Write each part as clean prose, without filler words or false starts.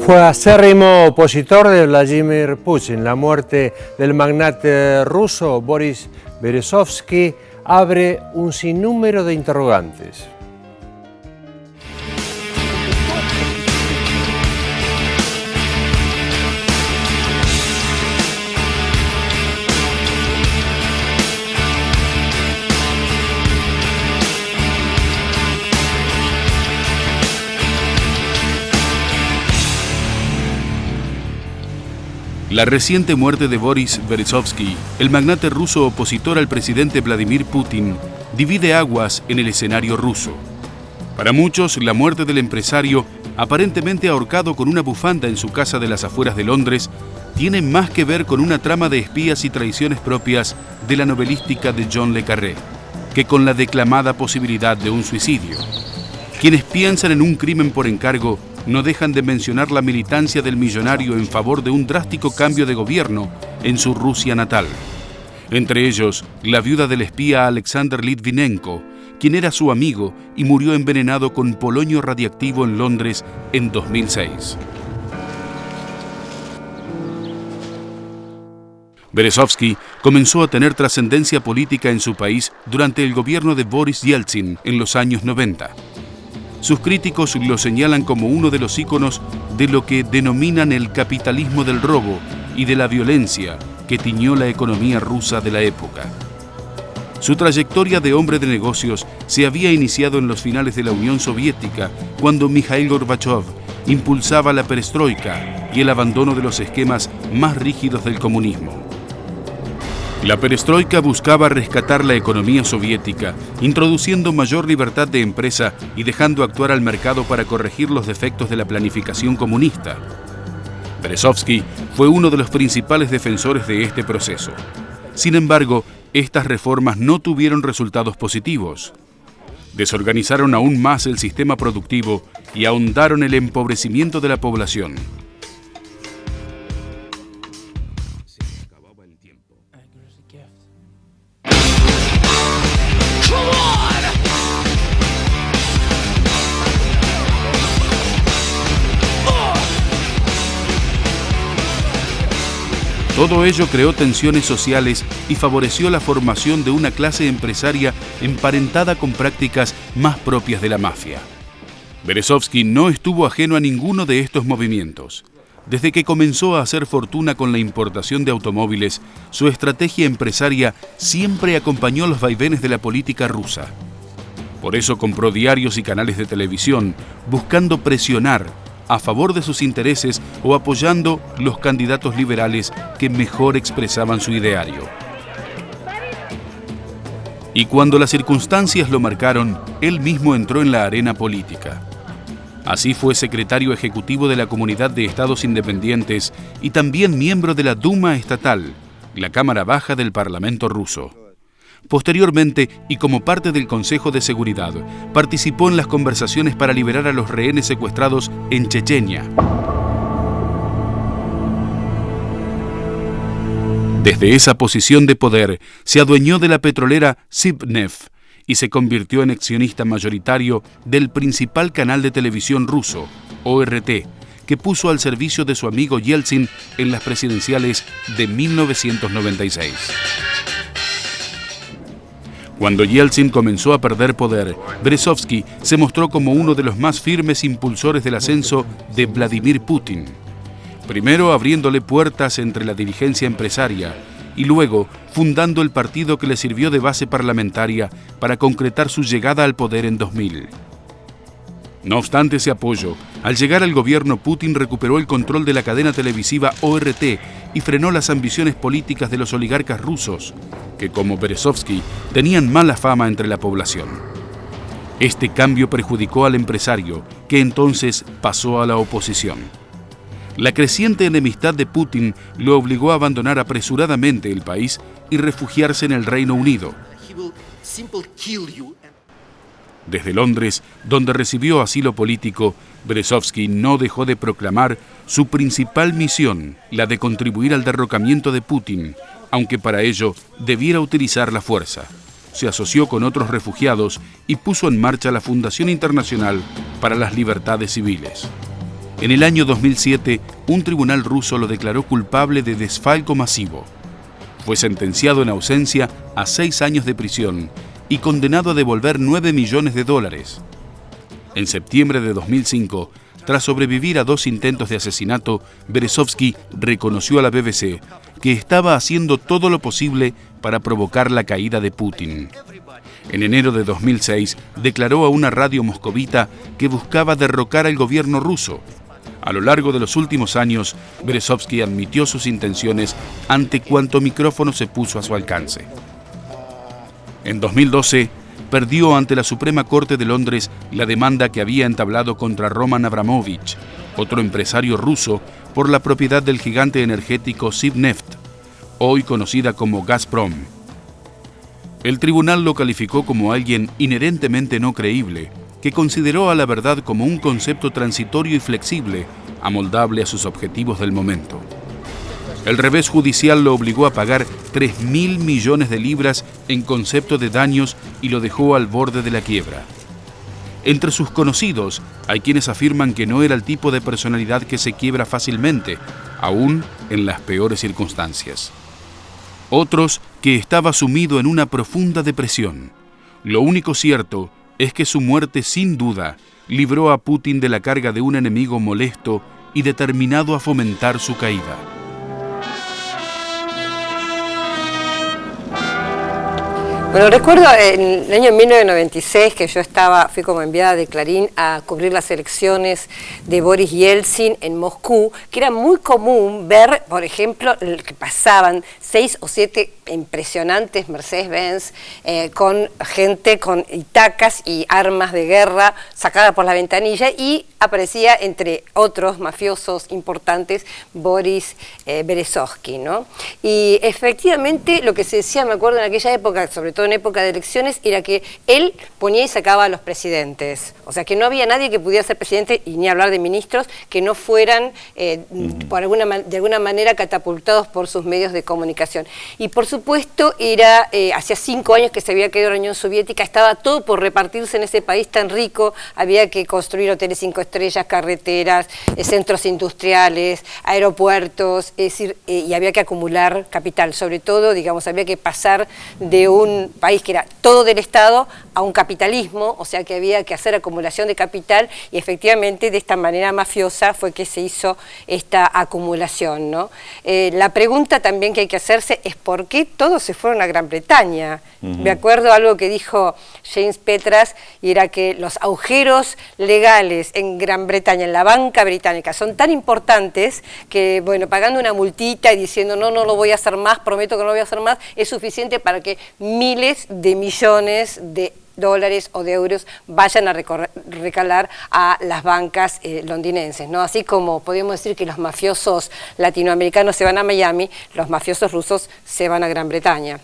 Fue acérrimo opositor de Vladimir Putin. La muerte del magnate ruso Boris Berezovsky abre un sinnúmero de interrogantes. La reciente muerte de Boris Berezovsky, el magnate ruso opositor al presidente Vladimir Putin, divide aguas en el escenario ruso. Para muchos, la muerte del empresario, aparentemente ahorcado con una bufanda en su casa de las afueras de Londres, tiene más que ver con una trama de espías y traiciones propias de la novelística de John le Carré, que con la declamada posibilidad de un suicidio. Quienes piensan en un crimen por encargo no dejan de mencionar la militancia del millonario en favor de un drástico cambio de gobierno en su Rusia natal. Entre ellos, la viuda del espía Alexander Litvinenko, quien era su amigo y murió envenenado con polonio radiactivo en Londres en 2006. Berezovsky comenzó a tener trascendencia política en su país durante el gobierno de Boris Yeltsin en los años 90. Sus críticos lo señalan como uno de los íconos de lo que denominan el capitalismo del robo y de la violencia que tiñó la economía rusa de la época. Su trayectoria de hombre de negocios se había iniciado en los finales de la Unión Soviética, cuando Mikhail Gorbachev impulsaba la perestroika y el abandono de los esquemas más rígidos del comunismo. La perestroika buscaba rescatar la economía soviética, introduciendo mayor libertad de empresa y dejando actuar al mercado para corregir los defectos de la planificación comunista. Berezovsky fue uno de los principales defensores de este proceso. Sin embargo, estas reformas no tuvieron resultados positivos. Desorganizaron aún más el sistema productivo y ahondaron el empobrecimiento de la población. Todo ello creó tensiones sociales y favoreció la formación de una clase empresaria emparentada con prácticas más propias de la mafia. Berezovsky no estuvo ajeno a ninguno de estos movimientos. Desde que comenzó a hacer fortuna con la importación de automóviles, su estrategia empresaria siempre acompañó los vaivenes de la política rusa. Por eso compró diarios y canales de televisión, buscando presionar a favor de sus intereses o apoyando los candidatos liberales que mejor expresaban su ideario. Y cuando las circunstancias lo marcaron, él mismo entró en la arena política. Así fue secretario ejecutivo de la Comunidad de Estados Independientes y también miembro de la Duma estatal, la Cámara Baja del Parlamento ruso. Posteriormente, y como parte del Consejo de Seguridad, participó en las conversaciones para liberar a los rehenes secuestrados en Chechenia. Desde esa posición de poder, se adueñó de la petrolera Sibnef y se convirtió en accionista mayoritario del principal canal de televisión ruso, ORT, que puso al servicio de su amigo Yeltsin en las presidenciales de 1996. Cuando Yeltsin comenzó a perder poder, Berezovsky se mostró como uno de los más firmes impulsores del ascenso de Vladimir Putin. Primero abriéndole puertas entre la dirigencia empresaria y luego fundando el partido que le sirvió de base parlamentaria para concretar su llegada al poder en 2000. No obstante ese apoyo, al llegar al gobierno, Putin recuperó el control de la cadena televisiva ORT y frenó las ambiciones políticas de los oligarcas rusos, que como Berezovsky tenían mala fama entre la población. Este cambio perjudicó al empresario, que entonces pasó a la oposición. La creciente enemistad de Putin lo obligó a abandonar apresuradamente el país y refugiarse en el Reino Unido. Desde Londres, donde recibió asilo político, Berezovsky no dejó de proclamar su principal misión, la de contribuir al derrocamiento de Putin, aunque para ello debiera utilizar la fuerza. Se asoció con otros refugiados y puso en marcha la Fundación Internacional para las Libertades Civiles. En el año 2007, un tribunal ruso lo declaró culpable de desfalco masivo. Fue sentenciado en ausencia a 6 años de prisión y condenado a devolver $9 millones. En septiembre de 2005, tras sobrevivir a 2 intentos de asesinato, Berezovsky reconoció a la BBC que estaba haciendo todo lo posible para provocar la caída de Putin. En enero de 2006, declaró a una radio moscovita que buscaba derrocar al gobierno ruso. A lo largo de los últimos años, Berezovsky admitió sus intenciones ante cuanto micrófono se puso a su alcance. En 2012, perdió ante la Suprema Corte de Londres la demanda que había entablado contra Roman Abramovich, otro empresario ruso, por la propiedad del gigante energético Sibneft, hoy conocida como Gazprom. El tribunal lo calificó como alguien inherentemente no creíble, que consideró a la verdad como un concepto transitorio y flexible, amoldable a sus objetivos del momento. El revés judicial lo obligó a pagar 3.000 millones de libras en concepto de daños y lo dejó al borde de la quiebra. Entre sus conocidos hay quienes afirman que no era el tipo de personalidad que se quiebra fácilmente, aún en las peores circunstancias. Otros que estaba sumido en una profunda depresión. Lo único cierto es que su muerte sin duda libró a Putin de la carga de un enemigo molesto y determinado a fomentar su caída. Bueno, recuerdo en el año 1996 que yo fui como enviada de Clarín a cubrir las elecciones de Boris Yeltsin en Moscú, que era muy común ver, por ejemplo, que pasaban 6 o 7 impresionantes Mercedes-Benz con gente con itacas y armas de guerra sacada por la ventanilla, y aparecía entre otros mafiosos importantes Boris Berezovsky, ¿no? Y efectivamente lo que se decía, me acuerdo en aquella época, sobre todo en época de elecciones, era que él ponía y sacaba a los presidentes. O sea, que no había nadie que pudiera ser presidente, y ni hablar de ministros, que no fueran de alguna manera catapultados por sus medios de comunicación. Y por supuesto, hacía 5 años que se había caído la Unión Soviética, estaba todo por repartirse en ese país tan rico, había que construir hoteles 5 estrellas, carreteras, centros industriales, aeropuertos, es decir, y había que acumular capital. Sobre todo, digamos, había que pasar de un país que era todo del Estado a un capitalismo, o sea que había que hacer acumulación de capital, y efectivamente de esta manera mafiosa fue que se hizo esta acumulación, ¿no? La pregunta también que hay que hacerse es ¿por qué todos se fueron a Gran Bretaña? Me acuerdo algo que dijo James Petras, y era que los agujeros legales en Gran Bretaña, en la banca británica, son tan importantes que, bueno, pagando una multita y diciendo no lo voy a hacer más, prometo que no lo voy a hacer más, es suficiente para que miles de millones de dólares o de euros vayan a recalar a las bancas londinenses, ¿no? Así como podemos decir que los mafiosos latinoamericanos se van a Miami, los mafiosos rusos se van a Gran Bretaña.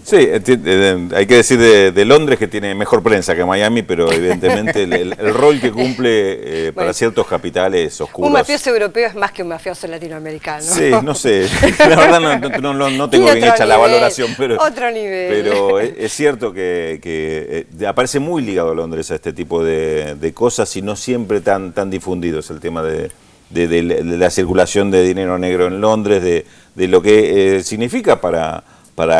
Sí, hay que decir de Londres que tiene mejor prensa que Miami, pero evidentemente el rol que cumple para ciertos capitales oscuros. Un mafioso europeo es más que un mafioso latinoamericano. Sí, no sé, la verdad no tengo bien hecha la valoración, pero, otro nivel. Pero es cierto que aparece muy ligado a Londres a este tipo de cosas, y no siempre tan difundidos el tema de la circulación de dinero negro en Londres, de lo que significa para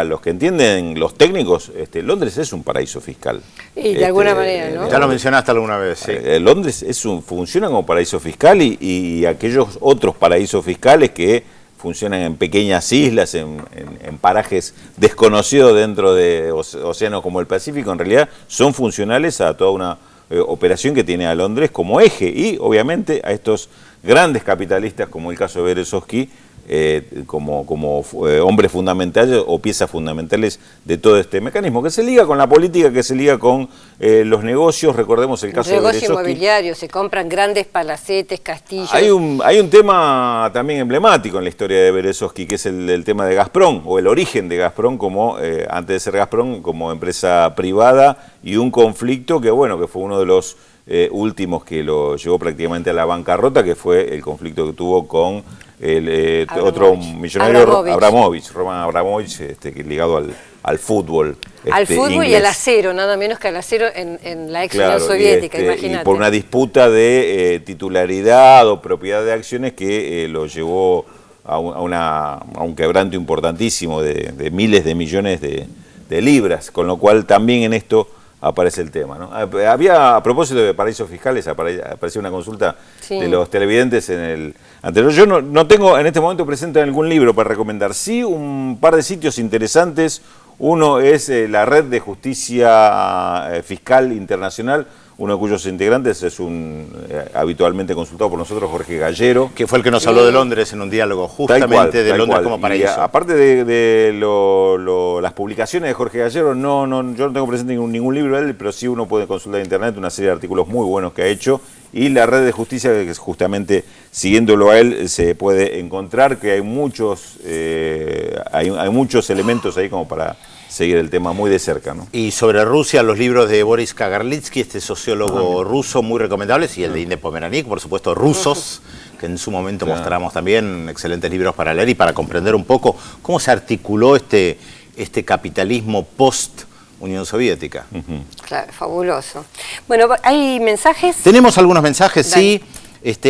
los que entienden, los técnicos, Londres es un paraíso fiscal. Y de alguna manera, ¿no? Ya lo mencionaste alguna vez, sí. Londres funciona como paraíso fiscal, y aquellos otros paraísos fiscales que funcionan en pequeñas islas, en parajes desconocidos dentro de océanos como el Pacífico, en realidad son funcionales a toda una operación que tiene a Londres como eje, y obviamente a estos grandes capitalistas, como el caso de Berezovsky, como hombres fundamentales o piezas fundamentales de todo este mecanismo, que se liga con la política, que se liga con los negocios. Recordemos el caso de negocio inmobiliario, se compran grandes palacetes, castillos. Hay un tema también emblemático en la historia de Berezovsky, que es el tema de Gazprom, o el origen de Gazprom, como antes de ser Gazprom, como empresa privada, y un conflicto que, bueno, que fue uno de los últimos que lo llevó prácticamente a la bancarrota, que fue el conflicto que tuvo con otro millonario, Roman Abramovich, ligado al fútbol. Al fútbol inglés. Y al acero, nada menos que al acero en la ex Unión Soviética, imagínate. Y por una disputa de titularidad o propiedad de acciones que lo llevó a un quebranto importantísimo de miles de millones de libras, con lo cual también en esto aparece el tema, ¿no? A propósito de paraísos fiscales, apareció una consulta de los televidentes en el anterior. Yo no tengo en este momento presente algún libro para recomendar. Sí, un par de sitios interesantes. Uno es la Red de Justicia Fiscal Internacional, uno de cuyos integrantes es habitualmente consultado por nosotros, Jorge Gallero. Que fue el que nos habló de Londres en un diálogo justamente de Londres como paraíso. Aparte de las publicaciones de Jorge Gallero, yo no tengo presente ningún libro de él, pero sí uno puede consultar en internet una serie de artículos muy buenos que ha hecho. Y la Red de Justicia, que es justamente siguiéndolo a él, se puede encontrar que hay muchos elementos ahí como para seguir el tema muy de cerca, ¿no? Y sobre Rusia, los libros de Boris Kagarlitsky, este sociólogo ruso, muy recomendables, y el de Inde Pomeranik, por supuesto, Rusos, que en su momento mostramos también, excelentes libros para leer y para comprender un poco cómo se articuló este capitalismo post-Unión Soviética. Claro, fabuloso. Bueno, ¿hay mensajes? Tenemos algunos mensajes, sí.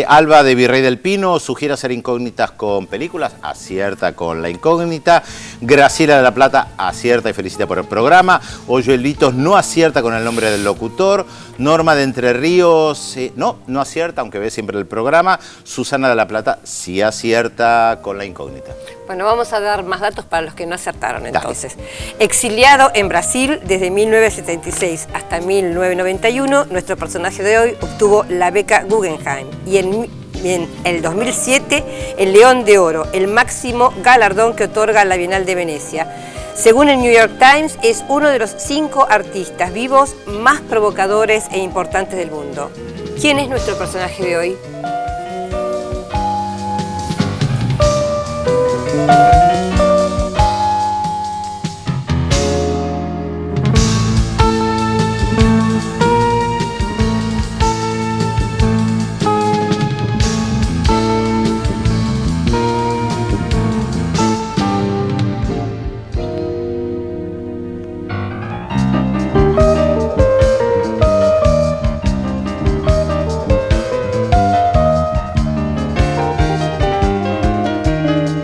Alba de Virrey del Pino sugiere hacer incógnitas con películas, acierta con la incógnita. Graciela de la Plata acierta y felicita por el programa. Oyuelitos no acierta con el nombre del locutor. Norma de Entre Ríos no acierta, aunque ve siempre el programa. Susana de la Plata sí acierta con la incógnita. Bueno, vamos a dar más datos para los que no acertaron entonces. Exiliado en Brasil desde 1976 hasta 1991, nuestro personaje de hoy obtuvo la beca Guggenheim y en el 2007 el León de Oro, el máximo galardón que otorga la Bienal de Venecia. Según el New York Times, es uno de los 5 artistas vivos más provocadores e importantes del mundo. ¿Quién es nuestro personaje de hoy?